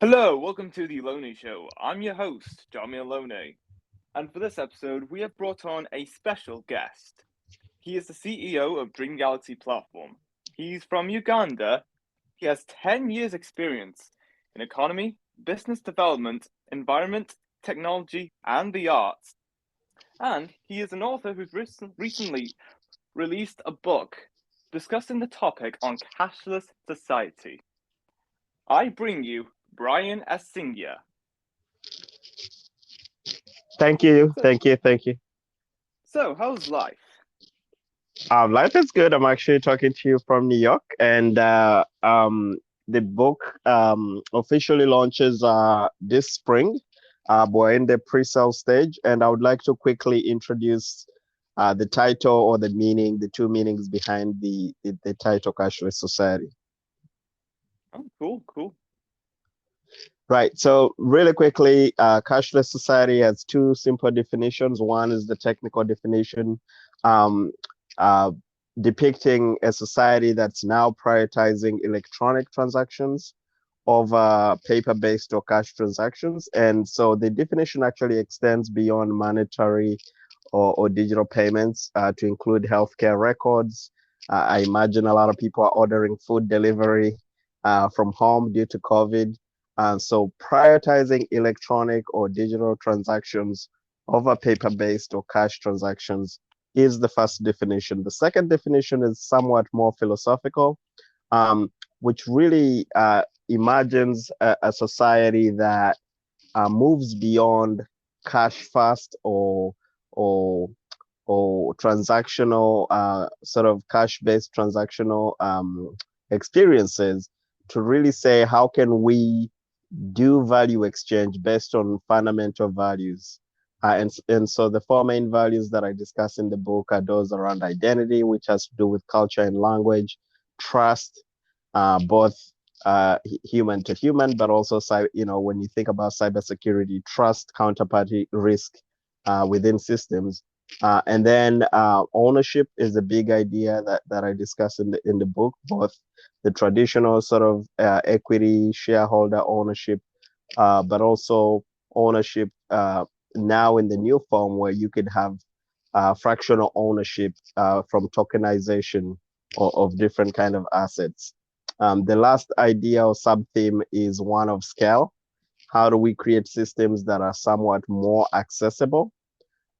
Hello, welcome to the Loney Show. I'm your host, Jamie Alone, and for this episode, we have brought on a special guest. He is the CEO of Dream Galaxy Platform. He's from Uganda. He has 10 years' experience in economy, business development, environment, technology, and the arts. And he is an author who's recently released a book discussing the topic on cashless society. I bring you Brian Asingia. Thank you, So, thank you, thank you. so how's life? Life is good. I'm actually talking to you from New York, and the book officially launches this spring. We're in the pre-sale stage, and I would like to quickly introduce the title or the meaning, the two meanings behind the title Cashless Society. Oh, cool, cool. Right. So really quickly, cashless society has two simple definitions. One is the technical definition, um, uh, depicting a society that's now prioritizing electronic transactions over paper-based or cash transactions. And so the definition actually extends beyond monetary or digital payments to include healthcare records. I imagine a lot of people are ordering food delivery from home due to COVID. So prioritizing electronic or digital transactions over paper-based or cash transactions is the first definition. The second definition is somewhat more philosophical, which really imagines a society that moves beyond cash fast or or transactional sort of cash-based transactional experiences to really say how can we do value exchange based on fundamental values. And so the four main values that I discuss in the book are those around identity, which has to do with culture and language, trust, both human to human, but also, when you think about cybersecurity, trust, counterparty risk within systems. And then ownership is a big idea that I discuss in the book, both the traditional sort of equity shareholder ownership, but also ownership now in the new form where you could have fractional ownership from tokenization of different kind of assets. The last idea or sub-theme is one of scale. How do we create systems that are somewhat more accessible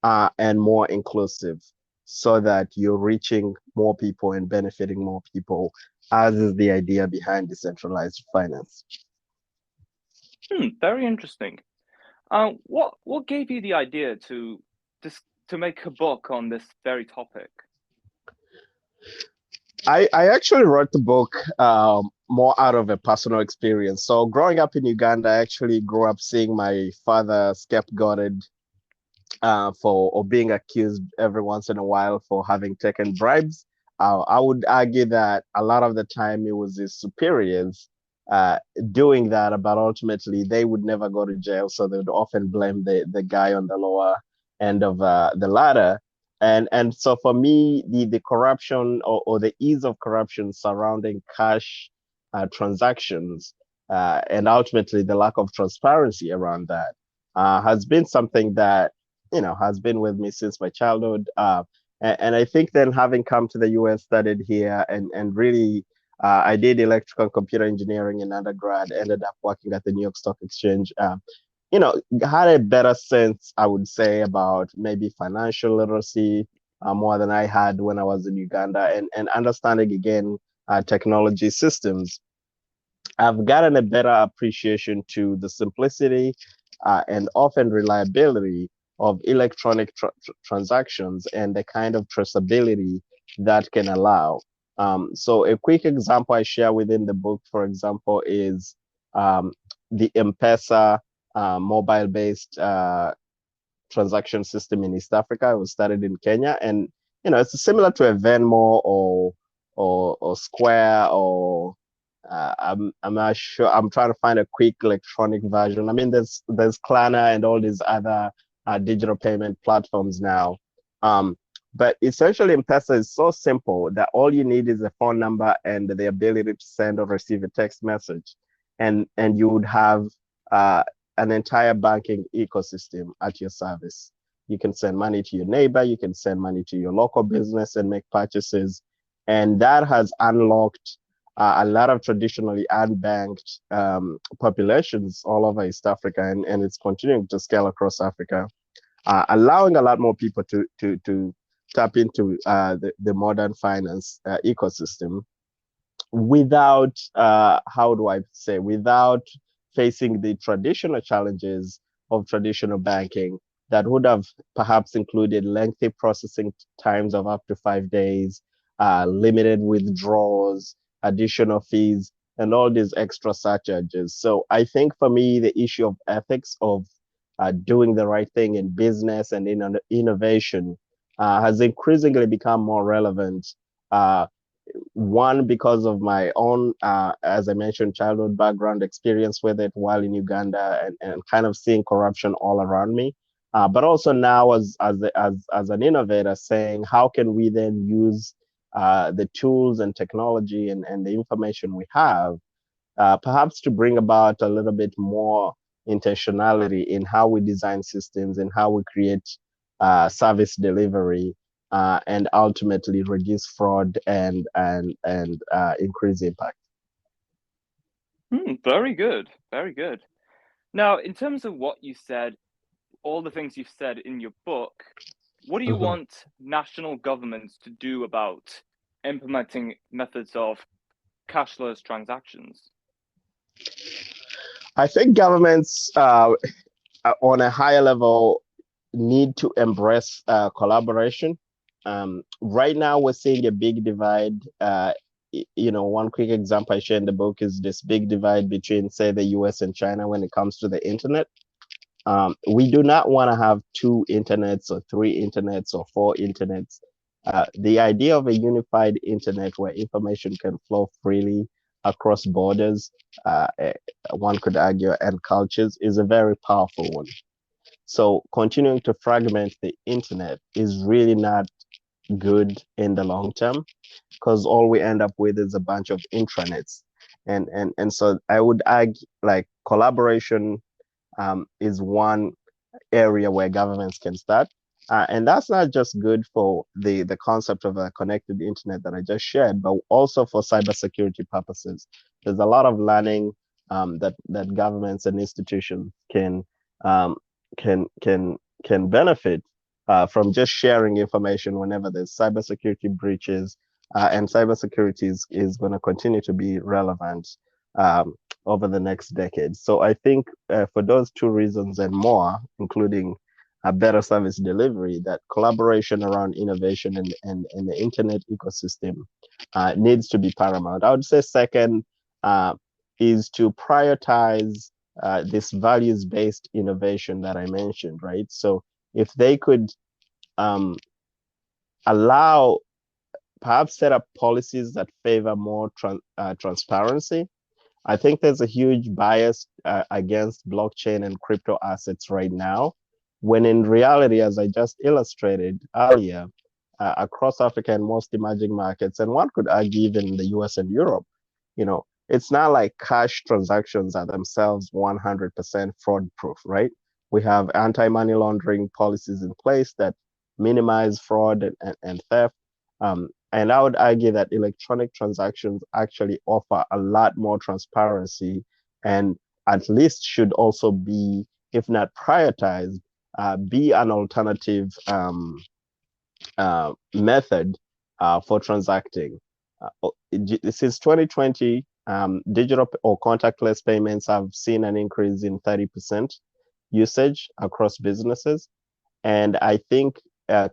and more inclusive so that you're reaching more people and benefiting more people, as is the idea behind decentralized finance. Very interesting. What gave you the idea to make a book on this very topic? I actually wrote the book more out of a personal experience. So growing up in Uganda, I actually grew up seeing my father scapegoated for or being accused every once in a while for having taken bribes. I would argue that a lot of the time it was his superiors uh, doing that, but ultimately they would never go to jail, so they would often blame the guy on the lower end of the ladder. And so for me, the corruption or the ease of corruption surrounding cash transactions and ultimately the lack of transparency around that has been something that has been with me since my childhood. And I think then having come to the US, studied here, and really, I did electrical and computer engineering in undergrad, ended up working at the New York Stock Exchange. Had a better sense, I would say, about maybe financial literacy more than I had when I was in Uganda, and understanding again technology systems. I've gotten a better appreciation to the simplicity and often reliability of electronic transactions and the kind of traceability that can allow. So a quick example I share within the book, for example, is um, the M-Pesa mobile-based transaction system in East Africa. It was started in Kenya, and it's similar to a Venmo or Square or I'm not sure. I'm trying to find a quick electronic version. I mean, there's Klarna and all these other digital payment platforms now. Um, but essentially, M-Pesa is so simple that all you need is a phone number and the ability to send or receive a text message. and you would have uh, an entire banking ecosystem at your service. You can send money to your neighbor, you can send money to your local business and make purchases. And that has unlocked a lot of traditionally unbanked populations all over East Africa, and it's continuing to scale across Africa, allowing a lot more people to tap into the modern finance ecosystem without how do I say, without facing the traditional challenges of traditional banking that would have perhaps included lengthy processing times of up to 5 days, limited withdrawals, additional fees, and all these extra surcharges. So I think for me, the issue of ethics of doing the right thing in business and in innovation has increasingly become more relevant. Uh, One, because of my own, as I mentioned, childhood background experience with it while in Uganda, and kind of seeing corruption all around me. But also now as an innovator, saying how can we then use the tools and technology and the information we have, perhaps to bring about a little bit more intentionality in how we design systems and how we create service delivery, and ultimately reduce fraud and increase impact. Very good, very good. Now, in terms of what you said, all the things you've said in your book, what do you Mhm. want national governments to do about implementing methods of cashless transactions? I think governments on a higher level need to embrace collaboration. Right now, we're seeing a big divide. One quick example I share in the book is this big divide between, say, the US and China when it comes to the internet. We do not want to have two internets or three internets or four internets. The idea of a unified internet where information can flow freely across borders, one could argue, and cultures is a very powerful one. So continuing to fragment the internet is really not good in the long term, because all we end up with is a bunch of intranets. And so I would argue like collaboration is one area where governments can start. And that's not just good for the concept of a connected internet that I just shared, but also for cybersecurity purposes. There's a lot of learning that governments and institutions um, can benefit from just sharing information whenever there's cybersecurity breaches. And cybersecurity is going to continue to be relevant um, over the next decade. So I think for those two reasons and more, including a better service delivery, that collaboration around innovation and the internet ecosystem needs to be paramount. I would say second uh, is to prioritize this values-based innovation that I mentioned, right? So if they could um, allow, perhaps set up policies that favor more transparency. I think there's a huge bias against blockchain and crypto assets right now, when in reality, as I just illustrated earlier, across Africa and most emerging markets, and one could argue even in the US and Europe, it's not like cash transactions are themselves 100% fraud proof, right? We have anti-money laundering policies in place that minimize fraud and theft. And I would argue that electronic transactions actually offer a lot more transparency, and at least should also be, if not prioritized, be an alternative method for transacting. Since 2020, digital or contactless payments have seen an increase in 30% usage across businesses. And I think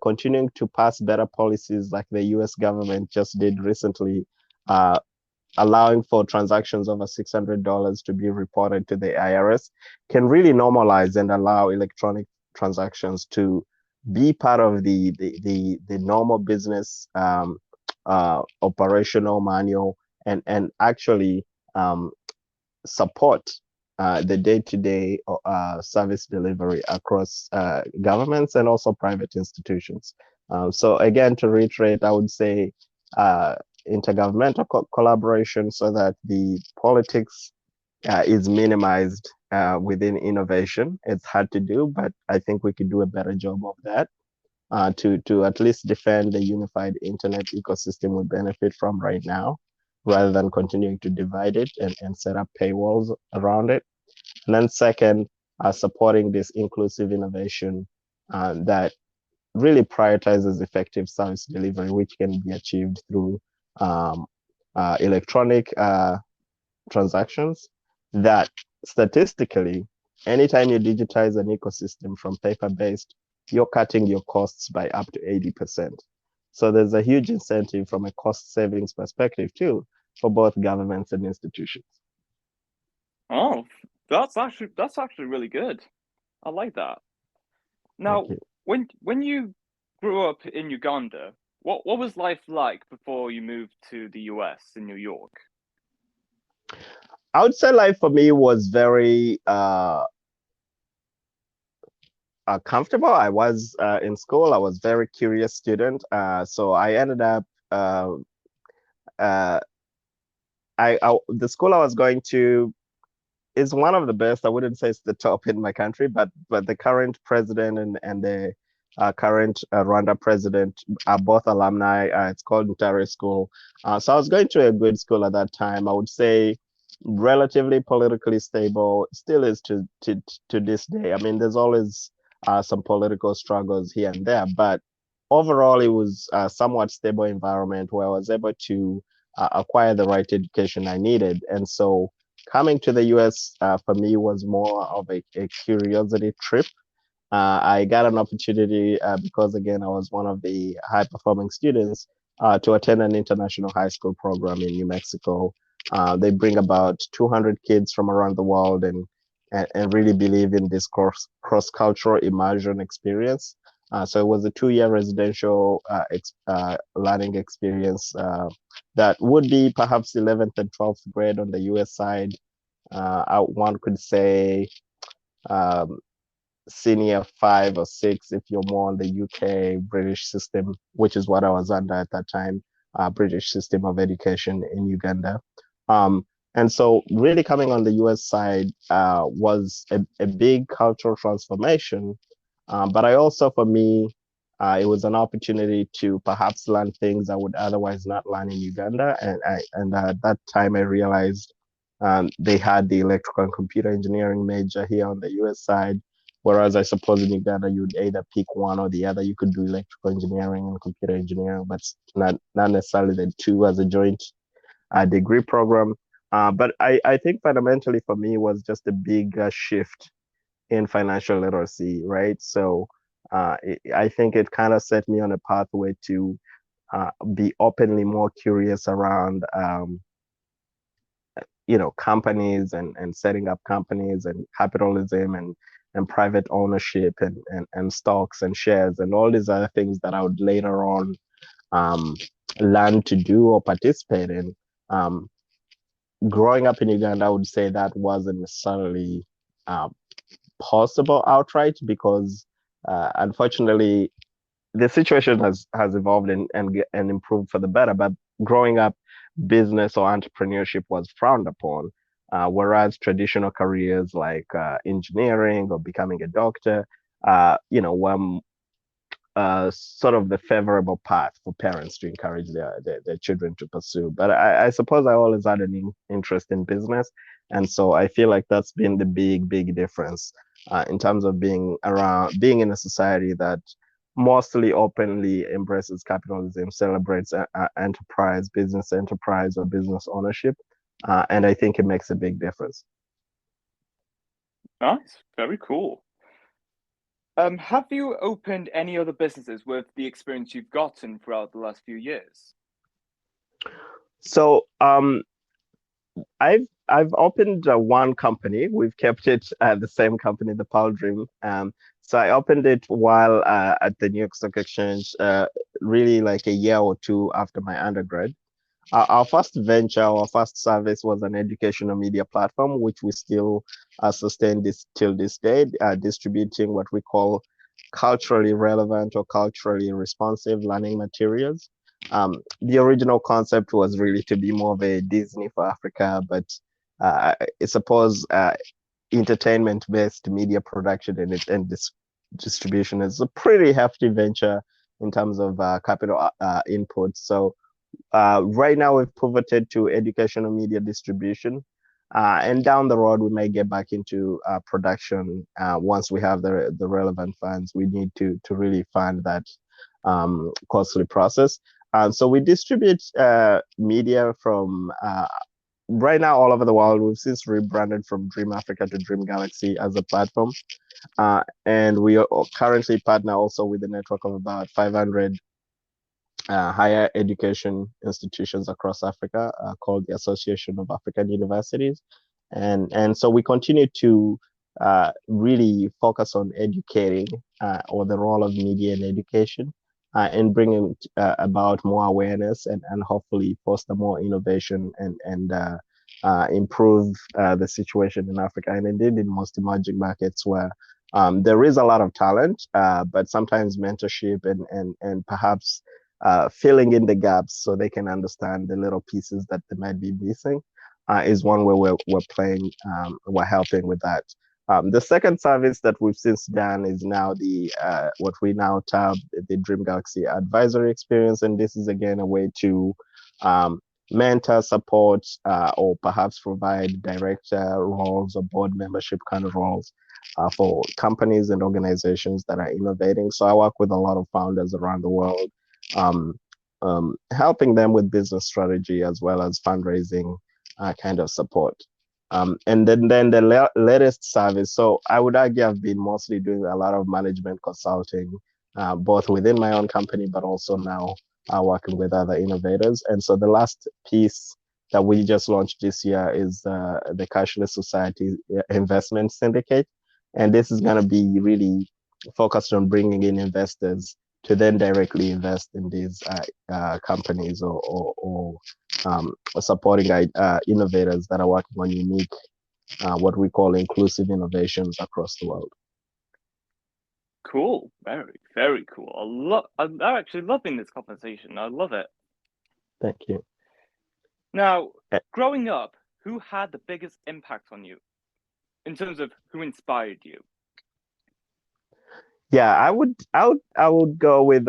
continuing to pass better policies like the US government just did recently, uh, allowing for transactions over $600 to be reported to the IRS, can really normalize and allow electronic transactions to be part of the normal business operational manual, and actually um, support the day-to-day service delivery across governments and also private institutions. So again, to reiterate, I would say intergovernmental collaboration, so that the politics is minimized within innovation. It's hard to do, but I think we could do a better job of that to at least defend the unified internet ecosystem we benefit from right now, rather than continuing to divide it and set up paywalls around it. And then second, supporting this inclusive innovation that really prioritizes effective service delivery, which can be achieved through um, electronic transactions that statistically, anytime you digitize an ecosystem from paper-based, you're cutting your costs by up to 80%. So there's a huge incentive from a cost savings perspective too for both governments and institutions. Oh, that's actually really good. I like that. Thank Now, you. when you grew up in Uganda, what was life like before you moved to the US in New York? I would say life for me was very comfortable. I was in school. I was a very curious student. So I ended up uh, uh, the school I was going to is one of the best. I wouldn't say it's the top in my country, but the current president and the current Rwanda president are both alumni. It's called Ntare School. So I was going to a good school at that time. I would say relatively politically stable. Still is to this day. I mean, there's always some political struggles here and there, but overall, it was a somewhat stable environment where I was able to acquire the right education I needed. And so coming to the US for me was more of a curiosity trip. I got an opportunity because, again, I was one of the high performing students to attend an international high school program in New Mexico. They bring about 200 kids from around the world and really believe in this cross cultural immersion experience. So it was a 2 year residential learning experience that would be perhaps 11th and 12th grade on the US side. One could say um, senior 5 or 6 if you're more on the UK British system, which is what I was under at that time, British system of education in Uganda. Um, and so really coming on the US side was a big cultural transformation. But I also, for me, it was an opportunity to perhaps learn things I would otherwise not learn in Uganda. And at that time, I realized they had the electrical and computer engineering major here on the US side. Whereas I suppose in Uganda, you'd either pick one or the other. You could do electrical engineering and computer engineering, but not necessarily the two as a joint degree program. But I think fundamentally for me was just a big shift in financial literacy, right? So I think it kind of set me on a pathway to be openly more curious around companies and setting up companies and capitalism and private ownership and stocks and shares and all these other things that I would later on um, learn to do or participate in. Um, Growing up in Uganda, I would say that wasn't necessarily uh, possible outright because unfortunately the situation has evolved and improved for the better. But growing up, business or entrepreneurship was frowned upon, whereas traditional careers like engineering or becoming a doctor, were sort of the favorable path for parents to encourage their children to pursue. But I suppose I always had an interest in business. And so I feel like that's been the big difference in terms of being in a society that mostly openly embraces capitalism, celebrates enterprise, business enterprise, or business ownership. And I think it makes a big difference. Nice, very cool. Have you opened any other businesses with the experience you've gotten throughout the last few years? So I've opened one company. We've kept it the same company, the Pearl Dream. So I opened it while at the New York Stock Exchange, really like a year or two after my undergrad. Our first venture, our first service was an educational media platform, which we still sustain this till this day, distributing what we call culturally relevant or culturally responsive learning materials. The original concept was really to be more of a Disney for Africa, but I suppose entertainment-based media production and distribution is a pretty hefty venture in terms of capital input. So right now we've pivoted to educational media distribution, and down the road we may get back into production once we have the relevant funds. We need to really fund that costly process. So we distribute media from right now all over the world. We've since rebranded from Dream Africa to Dream Galaxy as a platform. And we are currently partner also with a network of about 500 higher education institutions across Africa called the Association of African Universities. And so we continue to really focus on educating or the role of media in education and bringing about more awareness and hopefully foster more innovation and improve the situation in Africa and indeed in most emerging markets where there is a lot of talent, but sometimes mentorship and perhaps filling in the gaps so they can understand the little pieces that they might be missing is one way we're playing, we're helping with that. The second service that we've since done is now the what we now term the Dream Galaxy Advisory Experience, and this is again a way to um, mentor, support, or perhaps provide director roles or board membership kind of roles for companies and organizations that are innovating. So I work with a lot of founders around the world, um, helping them with business strategy as well as fundraising kind of support. And then the latest service. So I would argue I've been mostly doing a lot of management consulting, both within my own company, but also now working with other innovators. And so the last piece that we just launched this year is the Cashless Society Investment Syndicate. And this is going to be really focused on bringing in investors to then directly invest in these companies or supporting innovators that are working on unique, what we call inclusive innovations across the world. Cool. Very, very cool. I'm actually loving this conversation. I love it. Thank you. Now, growing up, who had the biggest impact on you in terms of who inspired you? Yeah, I would go with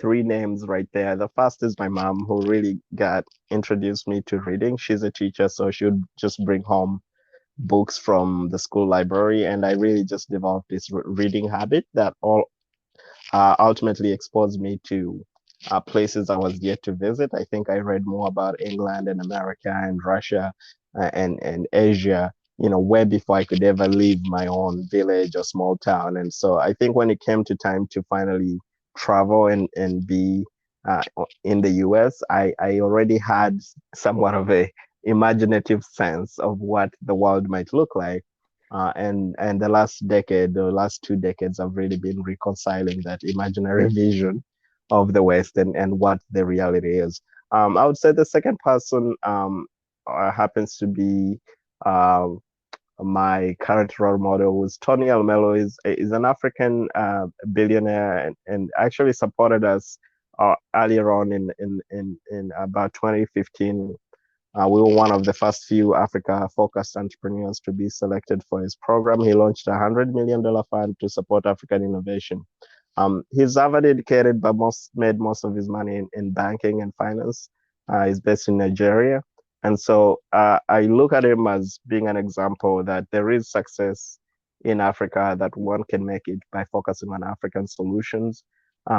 three names right there. The first is my mom, who really got introduced me to reading. She's a teacher, so she would just bring home books from the school library, and I really just developed this reading habit that all ultimately exposed me to places I was yet to visit. I think I read more about England and America and Russia and Asia, way before I could ever leave my own village or small town. And so I think when it came to time to finally travel and be in the US, I already had somewhat of a imaginative sense of what the world might look like. And the last decade, the last 2 decades, I've really been reconciling that imaginary vision of the West and what the reality is. I would say the second person happens to be uh, my current role model was Tony Almelo. Is an African billionaire and actually supported us earlier on in about 2015. We were one of the first few Africa-focused entrepreneurs to be selected for his program. He launched $100 million fund to support African innovation. He's Harvard educated, but made most of his money in banking and finance. He's based in Nigeria. And so I look at him as being an example that there is success in Africa, that one can make it by focusing on African solutions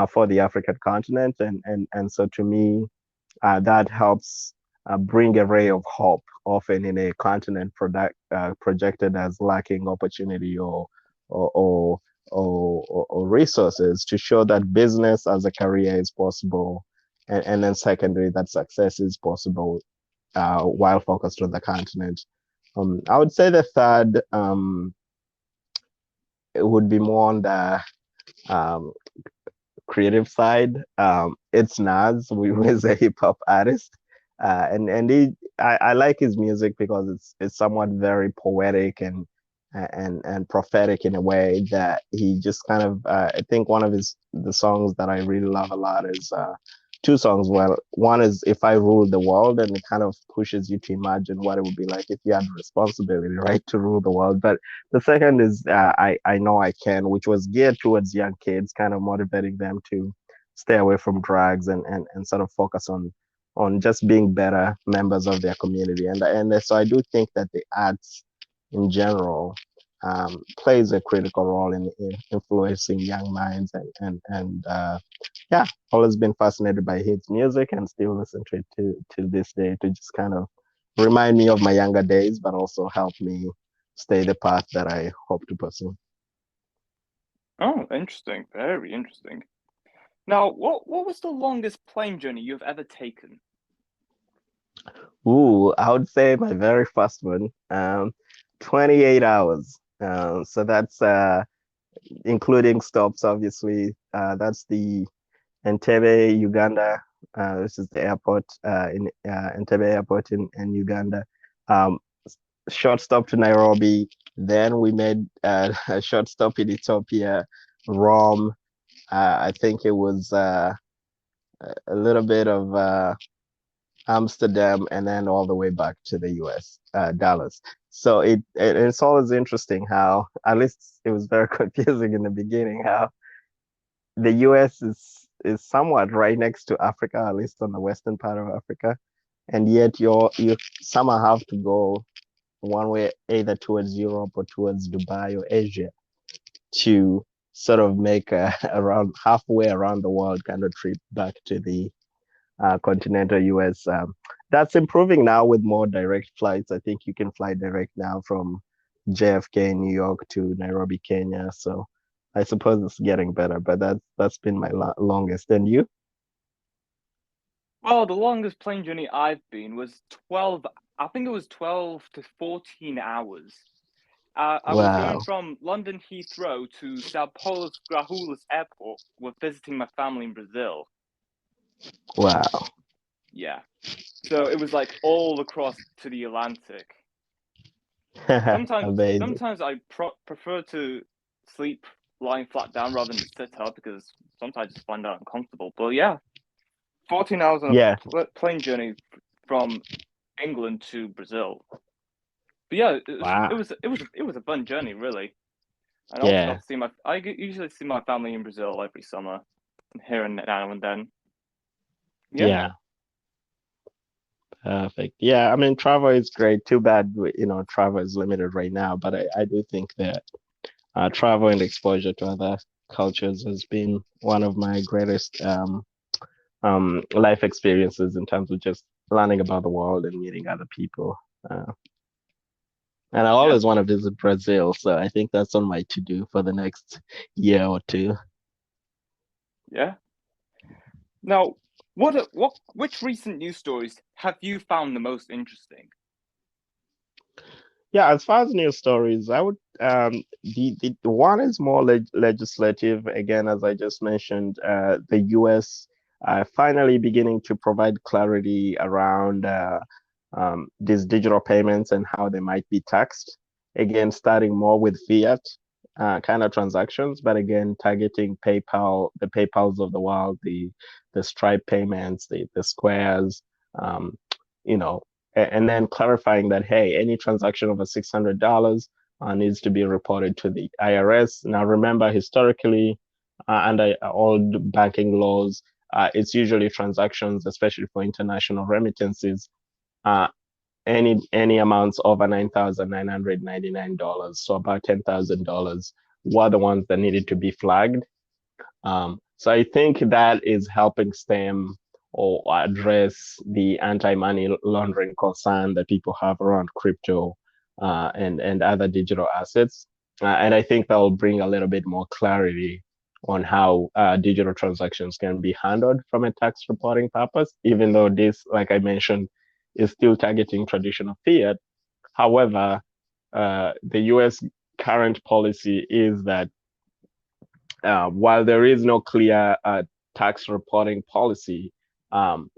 for the African continent. And so to me, that helps bring a ray of hope, often in a continent projected as lacking opportunity or, or, or resources, to show that business as a career is possible. And then secondary, that success is possible while focused on the continent. I would say the third it would be more on the um, creative side. It's Nas, who is a hip hop artist, and I like his music because it's somewhat very poetic and prophetic in a way that he just kind of I think one of the songs that I really love a lot is two songs. Well, one is "If I Ruled the World," and it kind of pushes you to imagine what it would be like if you had the responsibility, right, to rule the world. But the second is "I Know I Can," which was geared towards young kids, kind of motivating them to stay away from drugs and sort of focus on just being better members of their community. And so I do think that the arts in general plays a critical role in influencing young minds and yeah, always been fascinated by his music and still listen to it to this day to just kind of remind me of my younger days, but also help me stay the path that I hope to pursue. Oh, interesting. Very interesting. Now, what was the longest plane journey you've ever taken? Ooh, I would say my very first one, 28 hours. So that's including stops, obviously. That's the Entebbe, Uganda. This is the airport in Entebbe Airport in Uganda. Um, Short stop to Nairobi. Then we made a short stop in Ethiopia, Rome. I think it was a little bit of Amsterdam, and then all the way back to the US, Dallas. So it's always interesting how, at least it was very confusing in the beginning, how the US is somewhat right next to Africa, at least on the western part of Africa, and yet you somehow have to go one way either towards Europe or towards Dubai or Asia to sort of make a around halfway around the world kind of trip back to the continental US. That's improving now with more direct flights. I think you can fly direct now from JFK, New York to Nairobi, Kenya. So I suppose it's getting better, but that's been my longest. And you? Well, the longest plane journey I've been was 12, I think it was 12 to 14 hours. I was going Wow, from London Heathrow to Sao Paulo's Grahulas Airport with visiting my family in Brazil. wow, Yeah. So it was like all across to the Atlantic. amazing. Sometimes I prefer to sleep lying flat down rather than sit up because sometimes I just find that uncomfortable. But yeah, 14 hours on a Yeah, plane journey from England to Brazil. But yeah, wow, it was a fun journey, really. And I also got yeah, to see usually see my family in Brazil every summer, here and now and then. Yeah, yeah. Perfect. Yeah, I mean, travel is great. Too bad, travel is limited right now, but I do think that travel and exposure to other cultures has been one of my greatest life experiences in terms of just learning about the world and meeting other people. Uh, and I yeah, always want to visit Brazil, so I think that's on my to-do for the next year or two. yeah. Now, which recent news stories have you found the most interesting? Yeah, as far as news stories, I would the one is more legislative. Again, as I just mentioned, the U.S. Finally beginning to provide clarity around these digital payments and how they might be taxed. Again, starting more with fiat kind of transactions, but again, targeting PayPal, the PayPals of the world, the Stripe payments, the Squares, um, you know, and then clarifying that, hey, any transaction over $600 needs to be reported to the IRS. Now, remember, historically, under old banking laws, it's usually transactions, especially for international remittances, uh, any amounts over $9,999, so about $10,000, were the ones that needed to be flagged. So I think that is helping stem or address the anti-money laundering concern that people have around crypto and other digital assets. And I think that will bring a little bit more clarity on how digital transactions can be handled from a tax reporting purpose, even though this, like I mentioned, is still targeting traditional fiat. However, the US current policy is that while there is no clear tax reporting policy, um,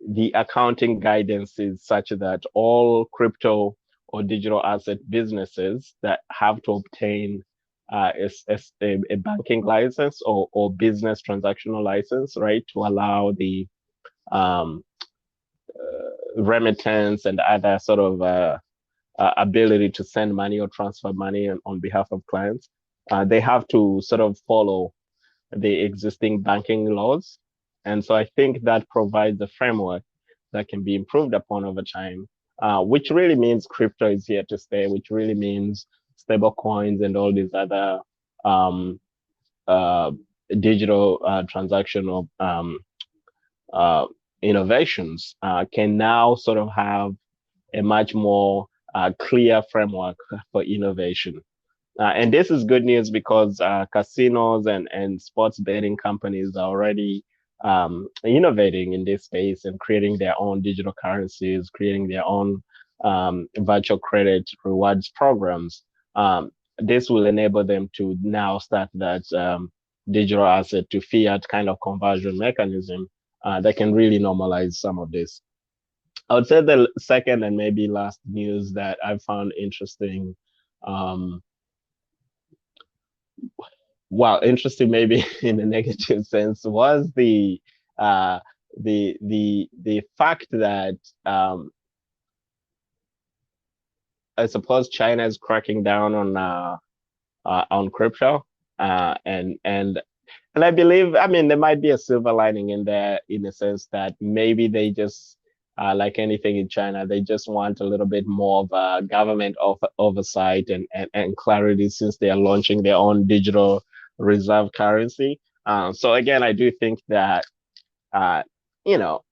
the accounting guidance is such that all crypto or digital asset businesses that have to obtain a banking license or business transactional license, right, to allow the um, remittance and other sort of ability to send money or transfer money on behalf of clients, they have to sort of follow the existing banking laws. And so I think that provides a framework that can be improved upon over time, which really means crypto is here to stay, which really means stable coins and all these other um, uh, digital transactional uh, innovations can now sort of have a much more clear framework for innovation. And this is good news because casinos and sports betting companies are already innovating in this space and creating their own digital currencies, creating their own virtual credit rewards programs. This will enable them to now start that digital asset to fiat kind of conversion mechanism that can really normalize some of this. I would say the second and maybe last news that I found interesting, um, well, interesting maybe in a negative sense, was uh, the fact that I suppose China is cracking down on crypto, and I believe, I mean, there might be a silver lining in there in the sense that maybe they just, like anything in China, they just want a little bit more of a government oversight and clarity since they are launching their own digital reserve currency. So again, I do think that, uh, you know,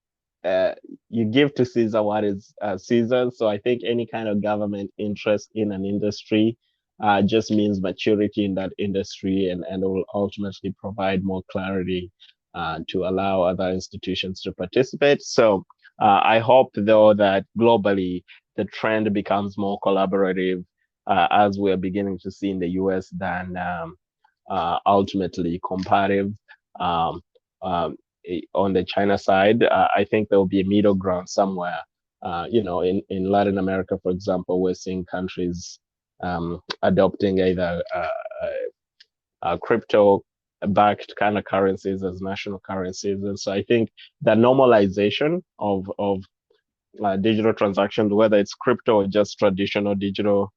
uh, you give to Caesar what is Caesar. So I think any kind of government interest in an industry just means maturity in that industry and will ultimately provide more clarity to allow other institutions to participate. So I hope, though, that globally the trend becomes more collaborative as we're beginning to see in the US than ultimately comparative. Um, um, on the China side, I think there will be a middle ground somewhere. In Latin America, for example, we're seeing countries adopting either crypto backed kind of currencies as national currencies. And so I think the normalization of digital transactions, whether it's crypto or just traditional digital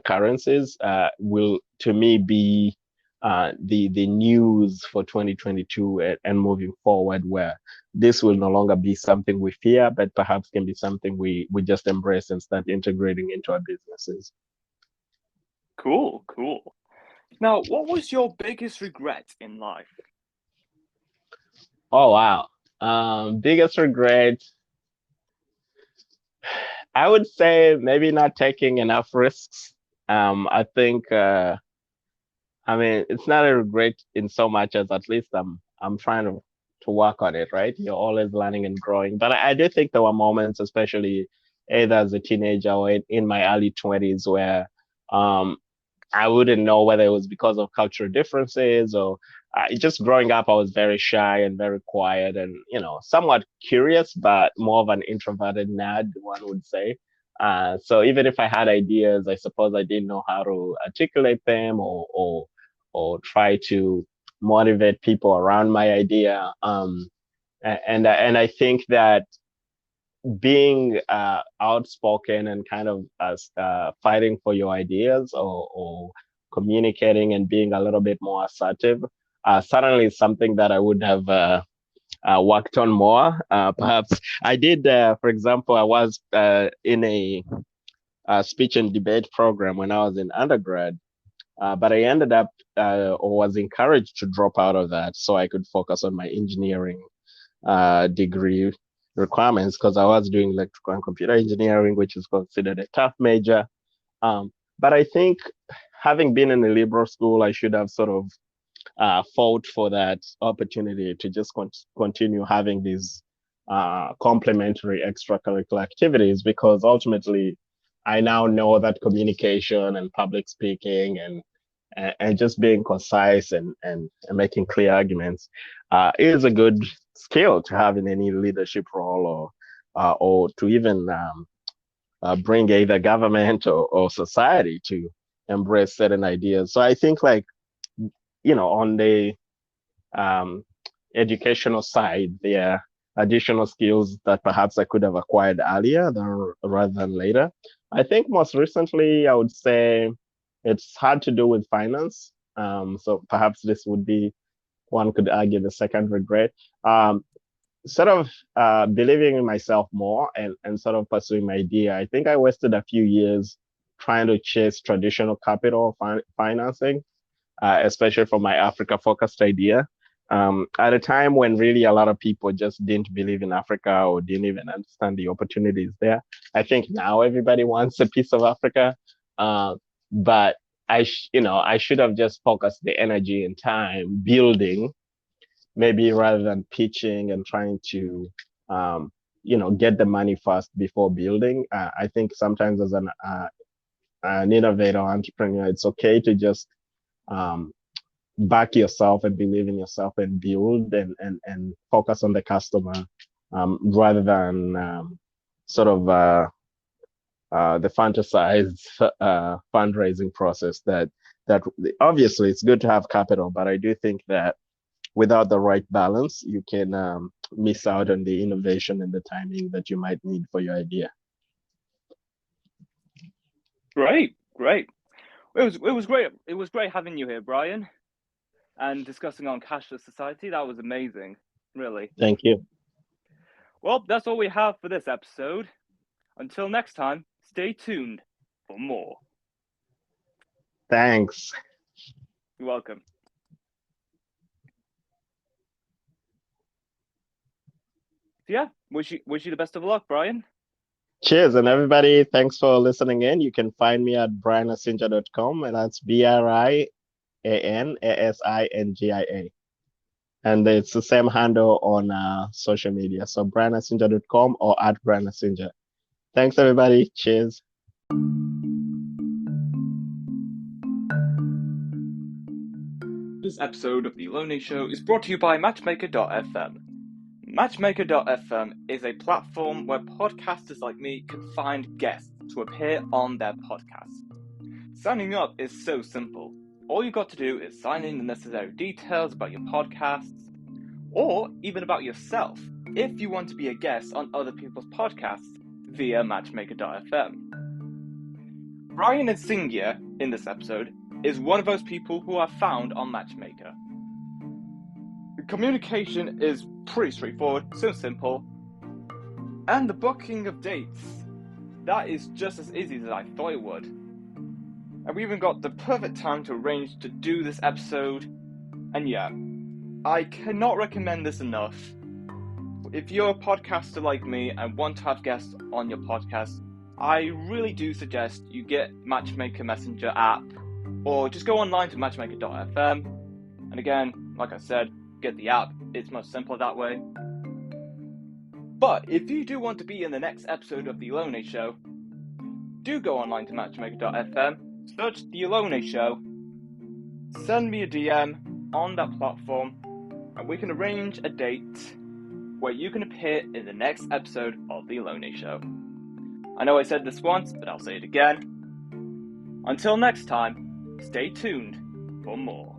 currencies, will to me be the news for 2022 and moving forward, where this will no longer be something we fear, but perhaps can be something we just embrace and start integrating into our businesses. Cool, cool. Now, what was your biggest regret in life? Oh wow. Biggest regret, I would say maybe not taking enough risks. I think I mean, it's not a regret in so much as at least I'm trying to work on it, right? You're always learning and growing. But I do think there were moments, especially either as a teenager or in my early 20s, where um, I wouldn't know whether it was because of cultural differences or just growing up, I was very shy and very quiet and, somewhat curious, but more of an introverted nerd, one would say. So even if I had ideas, I suppose I didn't know how to articulate them or try to motivate people around my idea. And I think that being outspoken and kind of fighting for your ideas or communicating and being a little bit more assertive certainly is something that I would have worked on more. Perhaps I did, for example, I was in a speech and debate program when I was in undergrad, but I ended up or was encouraged to drop out of that so I could focus on my engineering degree requirements because I was doing electrical and computer engineering, which is considered a tough major. But I think having been in a liberal school, I should have sort of fought for that opportunity to just continue having these complementary extracurricular activities because ultimately I now know that communication and public speaking and just being concise and making clear arguments is a good skill to have in any leadership role or to even bring either government or society to embrace certain ideas. So I think like, on the um, educational side, there additional skills that perhaps I could have acquired earlier rather than later. I think most recently, I would say it's hard to do with finance. So perhaps this would be, one could argue, the second regret. Sort of believing in myself more and sort of pursuing my idea. I think I wasted a few years trying to chase traditional capital financing, especially for my Africa focused idea. At a time when really a lot of people just didn't believe in Africa or didn't even understand the opportunities there. I think now everybody wants a piece of Africa, but I should have just focused the energy and time building, maybe rather than pitching and trying to get the money first before building. I think sometimes as an innovator entrepreneur, it's okay to just back yourself and believe in yourself and build and focus on the customer, rather than sort of the fantasized fundraising process that obviously it's good to have capital, but I do think that without the right balance, you can miss out on the innovation and the timing that you might need for your idea. Great. It was great. It was great having you here, Brian, and discussing on Cashless Society. That was amazing, really. Thank you. Well, that's all we have for this episode. Until next time, stay tuned for more. Thanks. You're welcome. Yeah, wish you the best of luck, Brian. Cheers, and everybody, thanks for listening in. You can find me at brianasingia.com, and that's BrianAsingia. And it's the same handle on social media. So brianasingia.com or at brianasingia. Thanks, everybody. Cheers. This episode of The Lonely Show is brought to you by Matchmaker.fm. Matchmaker.fm is a platform where podcasters like me can find guests to appear on their podcast. Signing up is so simple. All you've got to do is sign in the necessary details about your podcasts, or even about yourself, if you want to be a guest on other people's podcasts via Matchmaker.fm. Brian Asingia, in this episode, is one of those people who are found on Matchmaker. The communication is pretty straightforward, so simple, and the booking of dates, that is just as easy as I thought it would. And we even got the perfect time to arrange to do this episode, and yeah, I cannot recommend this enough. If you're a podcaster like me and want to have guests on your podcast, I really do suggest you get Matchmaker Messenger app, or just go online to matchmaker.fm, and again, like I said, get the app, it's much simpler that way. But if you do want to be in the next episode of The Lonely Show, do go online to matchmaker.fm, search The Lonely Show, send me a DM on that platform, and we can arrange a date where you can appear in the next episode of The Lonely Show. I know I said this once, but I'll say it again. Until next time, stay tuned for more.